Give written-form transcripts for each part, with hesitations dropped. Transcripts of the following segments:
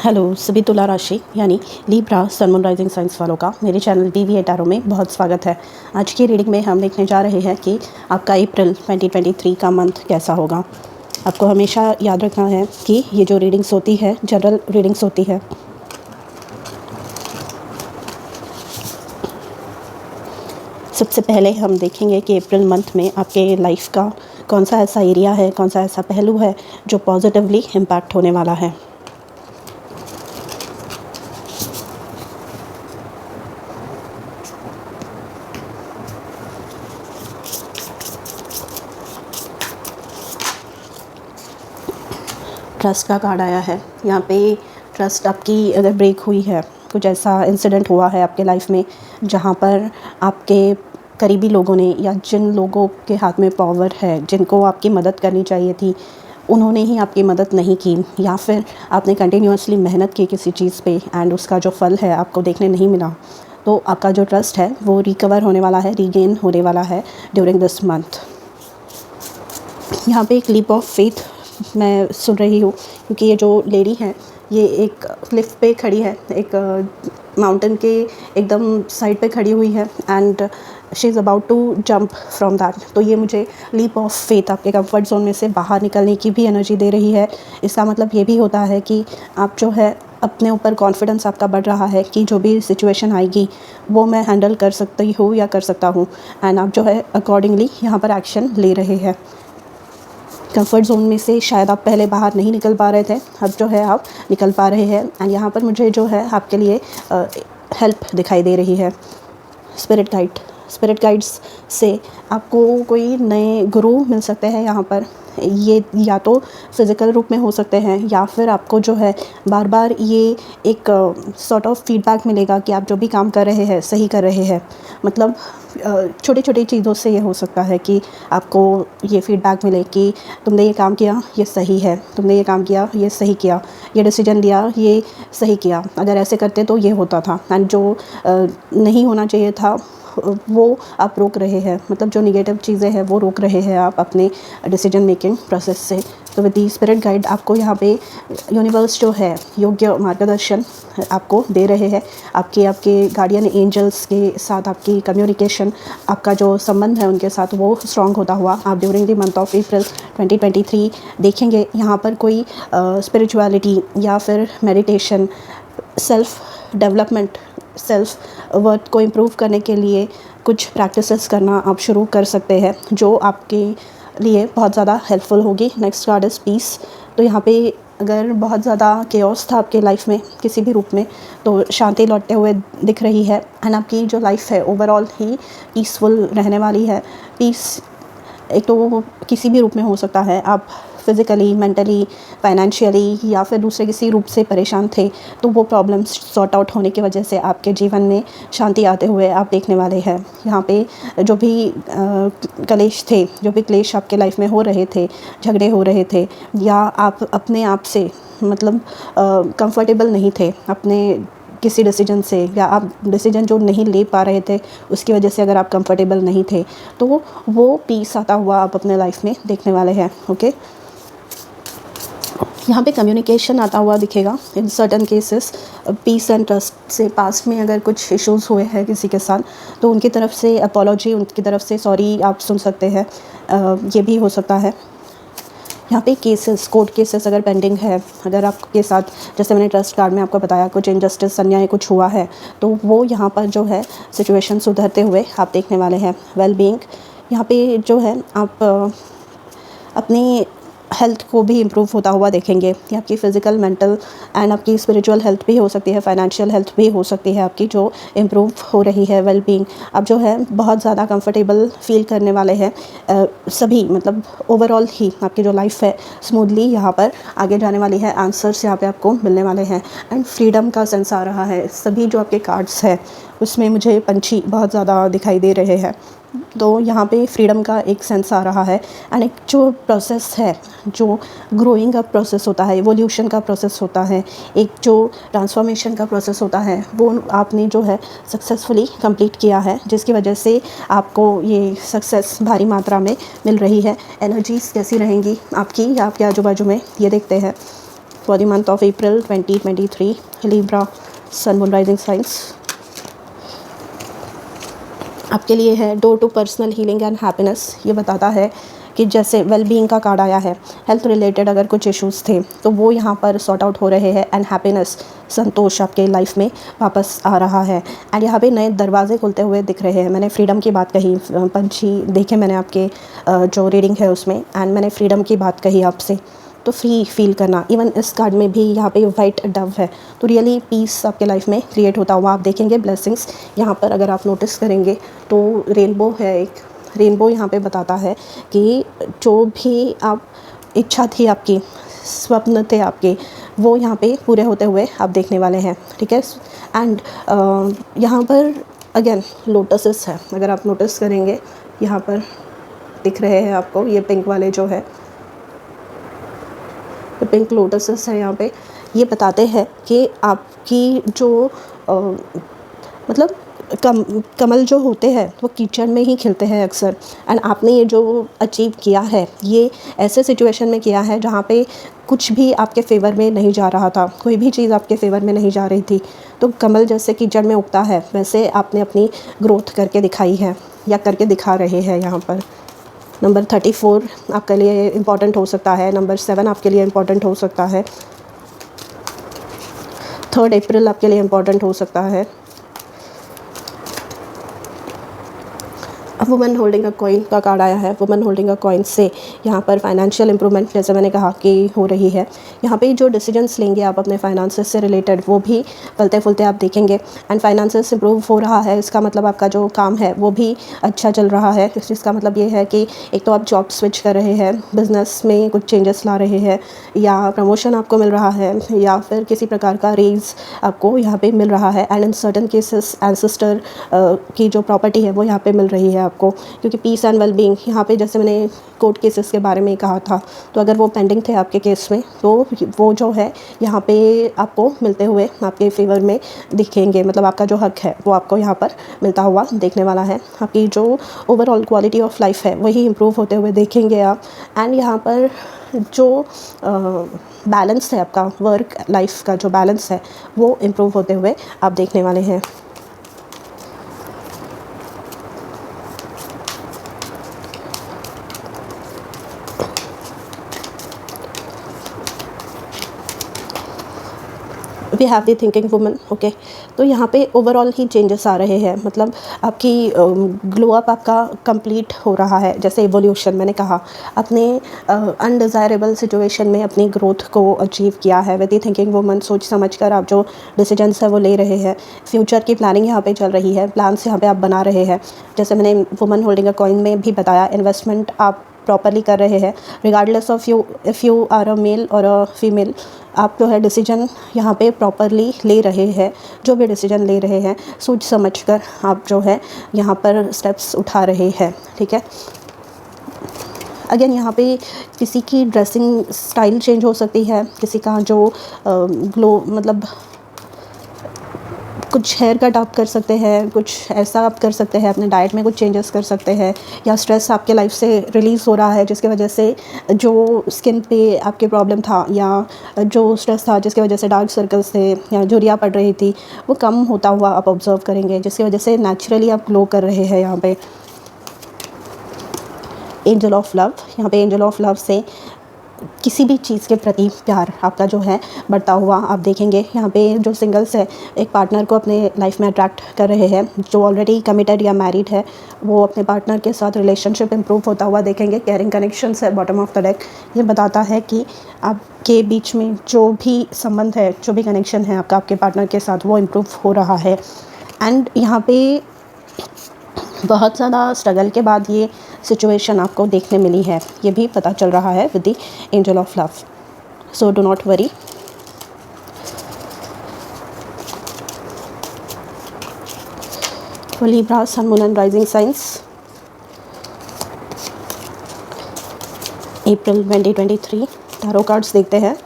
Hello सभी तुला राशि यानी Libra sun moon rising signs वालों का मेरे चैनल DVA टैरो में बहुत स्वागत है। आज की रीडिंग में हम देखने जा रहे हैं कि आपका अप्रैल 2023 का मंथ कैसा होगा। आपको हमेशा याद रखना है कि ये जो रीडिंग्स होती है जनरल रीडिंग्स होती है। सबसे पहले हम देखेंगे कि अप्रैल मंथ में आपके लाइफ का कौन सा ऐसा एरिया है, कौन सा ऐसा पहलू है जो पॉजिटिवली इम्पैक्ट होने वाला है। ट्रस्ट का कार्ड आया है। यहाँ पे ट्रस्ट आपकी अगर ब्रेक हुई है, कुछ ऐसा इंसिडेंट हुआ है आपके लाइफ में जहाँ पर आपके करीबी लोगों ने या जिन लोगों के हाथ में पावर है, जिनको आपकी मदद करनी चाहिए थी, उन्होंने ही आपकी मदद नहीं की, या फिर आपने कंटिन्यूसली मेहनत की किसी चीज़ पे एंड उसका जो फल है आपको देखने नहीं मिला, तो आपका जो ट्रस्ट है वो रिकवर होने वाला है, रीगेन होने वाला है ड्यूरिंग दिस मंथ। यहाँ पे एक लीप ऑफ फेथ मैं सुन रही हूँ, क्योंकि ये जो लेडी है ये एक क्लिफ पे खड़ी है, एक माउंटेन के एकदम साइड पे खड़ी हुई है and she is about to jump from that. तो ये मुझे लीप ऑफ फेथ, आपके कंफर्ट जोन में से बाहर निकलने की भी एनर्जी दे रही है। इसका मतलब ये भी होता है कि आप जो है अपने ऊपर कॉन्फिडेंस आपका बढ़ रहा है कि जो भी सिचुएशन आएगी वो मैं हैंडल कर सकती हूँ या कर सकता हूँ, एंड आप जो है अकॉर्डिंगली यहाँ पर एक्शन ले रहे हैं। कंफर्ट जोन में से शायद आप पहले बाहर नहीं निकल पा रहे थे, अब जो है आप निकल पा रहे हैं एंड यहाँ पर मुझे जो है आपके लिए हेल्प दिखाई दे रही है। स्पिरिट गाइड्स से आपको कोई नए गुरु मिल सकते हैं। यहाँ पर ये या तो फिज़िकल रूप में हो सकते हैं या फिर आपको जो है बार बार ये एक सॉर्ट ऑफ फीडबैक मिलेगा कि आप जो भी काम कर रहे हैं सही कर रहे हैं। मतलब छोटी छोटी चीज़ों से ये हो सकता है कि आपको ये फीडबैक मिले कि तुमने ये काम किया, ये सही है, तुमने ये काम किया, ये सही किया, ये डिसीजन लिया, ये सही किया, अगर ऐसे करते तो ये होता था, एंड जो नहीं होना चाहिए था वो आप रोक रहे हैं। मतलब जो निगेटिव चीज़ें हैं वो रोक रहे हैं आप अपने डिसीजन मेकिंग प्रोसेस से। तो विद दी स्पिरिट गाइड आपको यहाँ पे यूनिवर्स जो है योग्य मार्गदर्शन आपको दे रहे हैं। आपके गार्डियन एंजल्स के साथ आपकी कम्युनिकेशन, आपका जो संबंध है उनके साथ वो स्ट्रॉन्ग होता हुआ आप during the month of April 2023 देखेंगे। यहाँ पर कोई स्पिरिचुअलिटी या फिर meditation, self development, self worth को इम्प्रूव करने के लिए कुछ प्रैक्टिसेस करना आप शुरू कर सकते हैं जो आपके लिए बहुत ज़्यादा हेल्पफुल होगी। Next card is piece. तो यहाँ पे अगर बहुत ज़्यादा केओस था आपके लाइफ में किसी भी रूप में, तो शांति लौटते हुए दिख रही है एंड आपकी जो लाइफ है ओवरऑल ही पीसफुल रहने वाली है। पीस एक तो किसी भी रूप में हो सकता है, आप फिज़िकली, मेंटली, फाइनेंशियली या फिर दूसरे किसी रूप से परेशान थे, तो वो प्रॉब्लम्स सॉर्ट आउट होने की वजह से आपके जीवन में शांति आते हुए आप देखने वाले हैं। यहाँ पे जो भी कलेश थे, जो भी क्लेश आपके लाइफ में हो रहे थे, झगड़े हो रहे थे, या आप अपने आप से मतलब कंफर्टेबल नहीं थे अपने किसी डिसीजन से, या आप डिसीजन जो नहीं ले पा रहे थे उसकी वजह से अगर आप कंफर्टेबल नहीं थे, तो वो पीस आता हुआ आप अपने लाइफ में देखने वाले हैं। ओके, यहाँ पे कम्युनिकेशन आता हुआ दिखेगा in certain cases. Peace and trust से पास्ट में अगर कुछ इश्यूज़ हुए हैं किसी के साथ, तो उनकी तरफ से अपॉलॉजी, उनकी तरफ से सॉरी आप सुन सकते हैं। ये भी हो सकता है। यहाँ पे केसेस, कोर्ट केसेस अगर पेंडिंग है, अगर आपके साथ, जैसे मैंने ट्रस्ट कार्ड में आपको बताया, कुछ इनजस्टिस, अन्याय कुछ हुआ है, तो वो यहाँ पर जो है सिचुएशन सुधरते हुए आप देखने वाले हैं। वेल बीइंग, यहाँ पे जो है आप अपनी हेल्थ को भी इम्प्रूव होता हुआ देखेंगे। ये आपकी फ़िज़िकल, मेंटल एंड आपकी स्पिरिचुअल हेल्थ भी हो सकती है, फाइनेंशियल हेल्थ भी हो सकती है आपकी, जो इम्प्रूव हो रही है। वेल बीइंग आप जो है बहुत ज़्यादा कंफर्टेबल फील करने वाले हैं। सभी मतलब ओवरऑल ही आपकी जो लाइफ है स्मूथली यहाँ पर आगे जाने वाली है। आंसर्स यहाँ पे आपको मिलने वाले हैं एंड फ्रीडम का सेंस आ रहा है। सभी जो आपके कार्ड्स है उसमें मुझे पंछी बहुत ज़्यादा दिखाई दे रहे हैं, तो यहाँ पे फ्रीडम का एक सेंस आ रहा है एंड एक जो प्रोसेस है, जो ग्रोइंग का प्रोसेस होता है, एवोल्यूशन का प्रोसेस होता है, एक जो ट्रांसफॉर्मेशन का प्रोसेस होता है, वो आपने जो है सक्सेसफुली कंप्लीट किया है, जिसकी वजह से आपको ये सक्सेस भारी मात्रा में मिल रही है। एनर्जीज़ कैसी रहेंगी आपकी या आपके आजू बाजू में, ये देखते हैं। For the month of April 2023, Libra sun moon rising signs. आपके लिए है door to personal healing and happiness. ये बताता है कि जैसे वेलबींग का कार्ड आया है, हेल्थ रिलेटेड अगर कुछ इश्यूज़ थे तो वो यहाँ पर सॉर्ट आउट हो रहे हैं, एंड हैप्पीनेस, संतोष आपके लाइफ में वापस आ रहा है। एंड यहाँ पे नए दरवाजे खुलते हुए दिख रहे हैं। मैंने फ्रीडम की बात कही, पंछी देखे मैंने आपके जो रीडिंग है उसमें, एंड मैंने फ्रीडम की बात कही आपसे, तो फ्री फील करना। इवन इस कार्ड में भी यहाँ पे वाइट डव है, तो रियली पीस आपके लाइफ में क्रिएट होता हुआ आप देखेंगे। ब्लेसिंग्स यहाँ पर अगर आप नोटिस करेंगे तो रेनबो है, एक रेनबो यहाँ पे बताता है कि जो भी आप इच्छा थी आपकी, स्वप्न थे आपके, वो यहाँ पे पूरे होते हुए आप देखने वाले हैं, ठीक है। एंड यहाँ पर अगेन लोटसेस है, अगर आप नोटिस करेंगे यहाँ पर दिख रहे हैं आपको, ये पिंक वाले जो है, तो पिंक लोटसेस है यहाँ पे। ये बताते हैं कि आपकी जो मतलब कमल जो होते हैं वो कीचड़ में ही खिलते हैं अक्सर। एंड आपने ये जो अचीव किया है, ये ऐसे सिचुएशन में किया है जहाँ पे कुछ भी आपके फेवर में नहीं जा रहा था, कोई भी चीज़ आपके फेवर में नहीं जा रही थी। तो कमल जैसे कीचड़ में उगता है, वैसे आपने अपनी ग्रोथ करके दिखाई है या करके दिखा रहे हैं यहाँ पर। नंबर 34 आपके लिए इम्पॉर्टेंट हो सकता है, नंबर 7 आपके लिए इम्पॉर्टेंट हो सकता है, 3 अप्रैल आपके लिए इम्पॉर्टेंट हो सकता है। अब वुमन होल्डिंग अ कॉइन का कार्ड आया है। वुमन होल्डिंग अ कॉइन से यहाँ पर फाइनेंशियल इंप्रूवमेंट, जैसे मैंने कहा कि हो रही है। यहाँ पे जो डिसीजंस लेंगे आप अपने फाइनेंसेस से रिलेटेड, वो भी फलते फूलते आप देखेंगे। एंड फाइनेंसेस इंप्रूव हो रहा है, इसका मतलब आपका जो काम है वो भी अच्छा चल रहा है। इसका मतलब ये है कि एक तो आप जॉब स्विच कर रहे हैं, बिजनेस में कुछ चेंजेस ला रहे हैं, या प्रमोशन आपको मिल रहा है, या फिर किसी प्रकार का रेज आपको यहाँ पे मिल रहा है। And in certain cases ancestor की जो प्रॉपर्टी है वो यहाँ पे मिल रही है आपको, क्योंकि पीस एंड वेलबींग यहाँ पे, जैसे मैंने कोर्ट केसेस के बारे में कहा था, तो अगर वो पेंडिंग थे आपके केस में, तो वो जो है यहाँ पे आपको मिलते हुए आपके फेवर में दिखेंगे। मतलब आपका जो हक है वो आपको यहाँ पर मिलता हुआ देखने वाला है। आपकी जो ओवरऑल क्वालिटी ऑफ लाइफ है वही इम्प्रूव होते हुए देखेंगे आप। एंड यहाँ पर जो बैलेंस है आपका, वर्क लाइफ का जो बैलेंस है वो इम्प्रूव होते हुए आप देखने वाले हैं। We have the thinking woman, okay. तो यहाँ पे ओवरऑल ही चेंजेस आ रहे हैं, मतलब आपकी ग्लो अप आपका कंप्लीट हो रहा है। जैसे इवोल्यूशन मैंने कहा, अपने अनडिज़ायरेबल सिचुएशन में अपनी ग्रोथ को अचीव किया है विद द थिंकिंग वुमन। सोच समझ कर आप जो डिसीजंस है वो ले रहे हैं। फ्यूचर की प्लानिंग यहाँ पे चल रही है, प्लान्स यहाँ पे आप बना रहे हैं। जैसे मैंने वुमन होल्डिंग अ कॉइन में भी बताया, इन्वेस्टमेंट आप प्रॉपरली कर रहे हैं, regardless of you if you are a male और अ फीमेल। आप जो है डिसीजन यहाँ पे प्रॉपरली ले रहे हैं, जो भी डिसीजन ले रहे हैं सोच समझ कर आप जो है यहाँ पर स्टेप्स उठा रहे हैं, ठीक है। अगेन यहाँ पे किसी की ड्रेसिंग स्टाइल चेंज हो सकती है, किसी का जो ग्लो मतलब कुछ हेयर कट आप कर सकते हैं, कुछ ऐसा आप कर सकते हैं, अपने डाइट में कुछ चेंजेस कर सकते हैं, या स्ट्रेस आपके लाइफ से रिलीज़ हो रहा है जिसकी वजह से जो स्किन पे आपके प्रॉब्लम था, या जो स्ट्रेस था जिसकी वजह से डार्क सर्कल्स थे या झुर्रियाँ पड़ रही थी, वो कम होता हुआ आप ऑब्जर्व करेंगे, जिसकी वजह से नेचुरली आप ग्लो कर रहे हैं। यहाँ पे एंजल ऑफ लव, यहाँ पे एंजल ऑफ लव से किसी भी चीज़ के प्रति प्यार आपका जो है बढ़ता हुआ आप देखेंगे। यहाँ पे जो सिंगल्स है, एक पार्टनर को अपने लाइफ में अट्रैक्ट कर रहे हैं। जो ऑलरेडी कमिटेड या मैरिड है, वो अपने पार्टनर के साथ रिलेशनशिप इंप्रूव होता हुआ देखेंगे। केयरिंग कनेक्शंस है बॉटम ऑफ द डेक, ये बताता है कि आपके बीच में जो भी संबंध है, जो भी कनेक्शन है आपका आपके पार्टनर के साथ, वो इम्प्रूव हो रहा है। एंड यहाँ पे बहुत ज़्यादा स्ट्रगल के बाद ये सिचुएशन आपको देखने मिली है, ये भी पता चल रहा है with the angel of love. So do not worry. Libra sun moon and rising signs, April 2023। Tarot cards देखते हैं।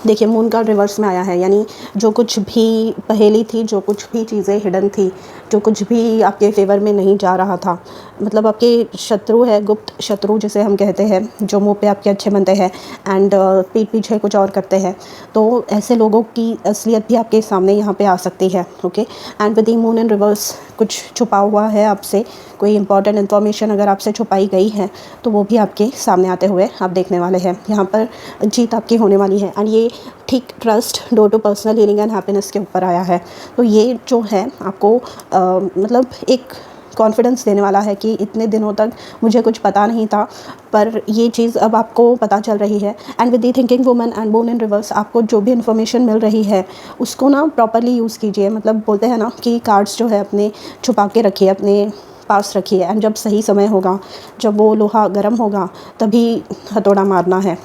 देखिए, मून कार्ड रिवर्स में आया है, यानी जो कुछ भी पहेली थी, जो कुछ भी चीज़ें हिडन थी, जो कुछ भी आपके फेवर में नहीं जा रहा था, मतलब आपके शत्रु है, गुप्त शत्रु जिसे हम कहते हैं, जो मुंह पे आपके अच्छे बनते हैं एंड पीठ पीछे कुछ और करते हैं, तो ऐसे लोगों की असलियत भी आपके सामने यहाँ पे आ सकती है। Okay, and with the moon in reverse कुछ छुपा हुआ है आपसे, कोई इंपॉर्टेंट इन्फॉर्मेशन अगर आपसे छुपाई गई है तो वो भी आपके सामने आते हुए आप देखने वाले हैं। यहाँ पर जीत आपकी होने वाली है एंड ये ठीक trust door to personal healing and happiness के ऊपर आया है। तो ये जो है आपको मतलब एक कॉन्फिडेंस देने वाला है कि इतने दिनों तक मुझे कुछ पता नहीं था, पर ये चीज़ अब आपको पता चल रही है। And with the thinking woman and moon in reverse, आपको जो भी इन्फॉर्मेशन मिल रही है उसको ना प्रॉपरली यूज़ कीजिए। मतलब बोलते हैं ना कि कार्ड्स जो है अपने छुपा के रखिए, अपने पास रखिए, एंड जब सही समय होगा, जब वो लोहा गर्म होगा, तभी हथौड़ा मारना है,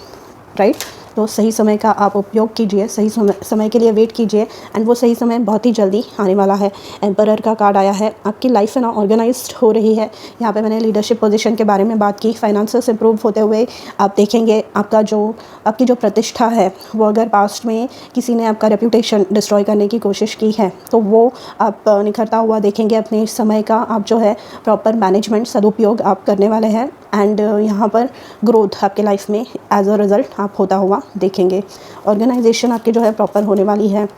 राइट। तो सही समय का आप उपयोग कीजिए, सही समय के लिए वेट कीजिए, एंड वो सही समय बहुत ही जल्दी आने वाला है। एम्परर का कार्ड आया है, आपकी लाइफ है ना ऑर्गेनाइज्ड हो रही है। यहाँ पे मैंने लीडरशिप पोजीशन के बारे में बात की, फाइनेंसेस इंप्रूव होते हुए आप देखेंगे। आपकी जो प्रतिष्ठा है वो, अगर पास्ट में किसी ने आपका रेपुटेशन डिस्ट्रॉय करने की कोशिश की है तो वो आप निखरता हुआ देखेंगे। अपने समय का आप जो है प्रॉपर मैनेजमेंट, सदुपयोग आप करने वाले हैं, एंड यहाँ पर ग्रोथ आपके लाइफ में एज अ रिज़ल्ट आप होता हुआ देखेंगे। ऑर्गेनाइजेशन आपकी जो है प्रॉपर होने वाली है।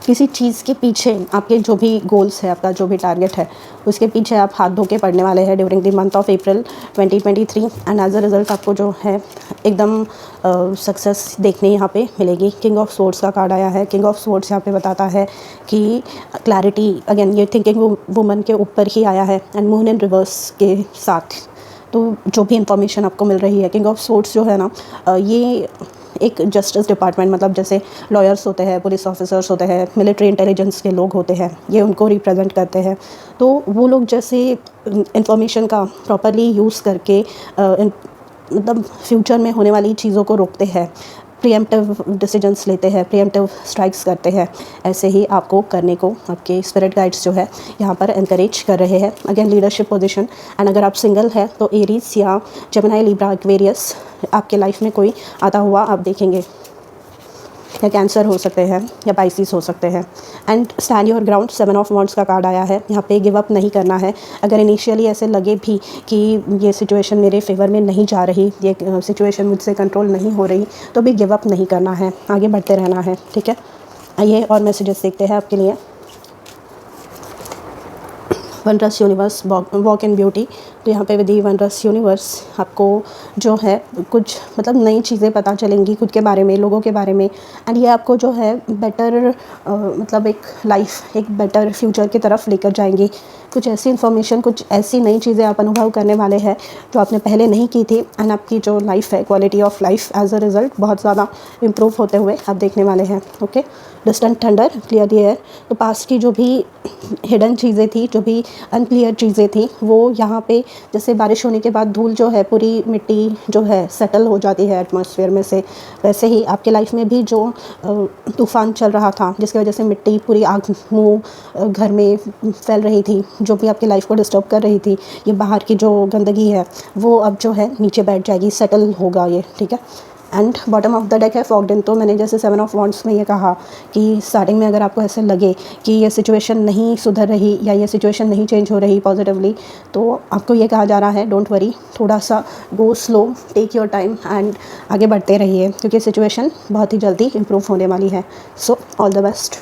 किसी चीज़ के पीछे आपके जो भी गोल्स है, आपका जो भी टारगेट है, उसके पीछे आप हाथ धो के पड़ने वाले हैं during the month of April 2023, and as a result आपको जो है एकदम सक्सेस देखने यहाँ पे मिलेगी। किंग ऑफ स्वॉर्ड्स का कार्ड आया है। किंग ऑफ स्वॉर्ड्स यहाँ पे बताता है कि क्लैरिटी, अगेन ये थिंकिंग वुमन के ऊपर ही आया है, एंड मून इन रिवर्स के साथ। तो जो भी इंफॉर्मेशन आपको मिल रही है, किंग ऑफ स्वॉर्ड्स जो है ना, ये एक जस्टिस डिपार्टमेंट, मतलब जैसे लॉयर्स होते हैं, पुलिस ऑफिसर्स होते हैं, मिलिट्री इंटेलिजेंस के लोग होते हैं, ये उनको रिप्रेजेंट करते हैं। तो वो लोग जैसे इंफॉर्मेशन का प्रॉपरली यूज़ करके मतलब फ्यूचर में होने वाली चीज़ों को रोकते हैं, प्रीएम्प्टिव डिसीजंस लेते हैं, प्रीएम्प्टिव स्ट्राइक्स करते हैं, ऐसे ही आपको करने को आपके स्पिरिट गाइड्स जो है यहाँ पर एनकरेज कर रहे हैं। अगेन लीडरशिप पोजीशन, एंड अगर आप सिंगल है तो एरीज या जेमिनी, लिब्रा, एक्वेरियस आपके लाइफ में कोई आता हुआ आप देखेंगे, या कैंसर हो सकते हैं या पाइसिस हो सकते हैं। And stand your ground, 7 of wands का कार्ड आया है। यहाँ पे गिव अप नहीं करना है। अगर इनिशियली ऐसे लगे भी कि ये सिचुएशन मेरे फेवर में नहीं जा रही, ये सिचुएशन मुझसे कंट्रोल नहीं हो रही, तो भी गिव अप नहीं करना है, आगे बढ़ते रहना है, ठीक है। आइए और मैसेजेस देखते हैं आपके लिए। वनरस यूनिवर्स, वॉक इन ब्यूटी। तो यहाँ पे विद दी वनरस यूनिवर्स आपको जो है कुछ मतलब नई चीज़ें पता चलेंगी खुद के बारे में, लोगों के बारे में, एंड ये आपको जो है बेटर मतलब एक लाइफ, एक बेटर फ्यूचर की तरफ लेकर जाएंगी। कुछ ऐसी इन्फॉर्मेशन, कुछ ऐसी नई चीज़ें आप अनुभव करने वाले हैं जो आपने पहले नहीं की थी, एंड आपकी जो लाइफ है, quality of life as a result बहुत ज़्यादा इम्प्रूव होते हुए आप देखने वाले हैं। Okay, distant thunder, clear the air. तो पास्ट की जो भी हिडन चीज़ें थी, जो भी अनक्लियर चीज़ें थी, वो यहाँ पे जैसे बारिश होने के बाद धूल जो है, पूरी मिट्टी जो है सेटल हो जाती है एटमॉस्फेयर में से, वैसे ही आपके लाइफ में भी जो तूफ़ान चल रहा था, जिसकी वजह से मिट्टी पूरी आग मुँह घर में फैल रही थी, जो भी आपकी लाइफ को डिस्टर्ब कर रही थी, ये बाहर की जो गंदगी है वो अब जो है नीचे बैठ जाएगी, सेटल होगा ये, ठीक है। And bottom of the deck है फॉग्ड इन। तो मैंने जैसे 7 ऑफ वॉन्ड्स में ये कहा कि स्टार्टिंग में अगर आपको ऐसे लगे कि ये सिचुएशन नहीं सुधर रही या ये सिचुएशन नहीं चेंज हो रही पॉजिटिवली, तो आपको ये कहा जा रहा है डोंट वरी, थोड़ा सा go slow, take your time, and आगे बढ़ते रहिए, क्योंकि सिचुएशन बहुत ही जल्दी इम्प्रूव होने वाली है। So all the best.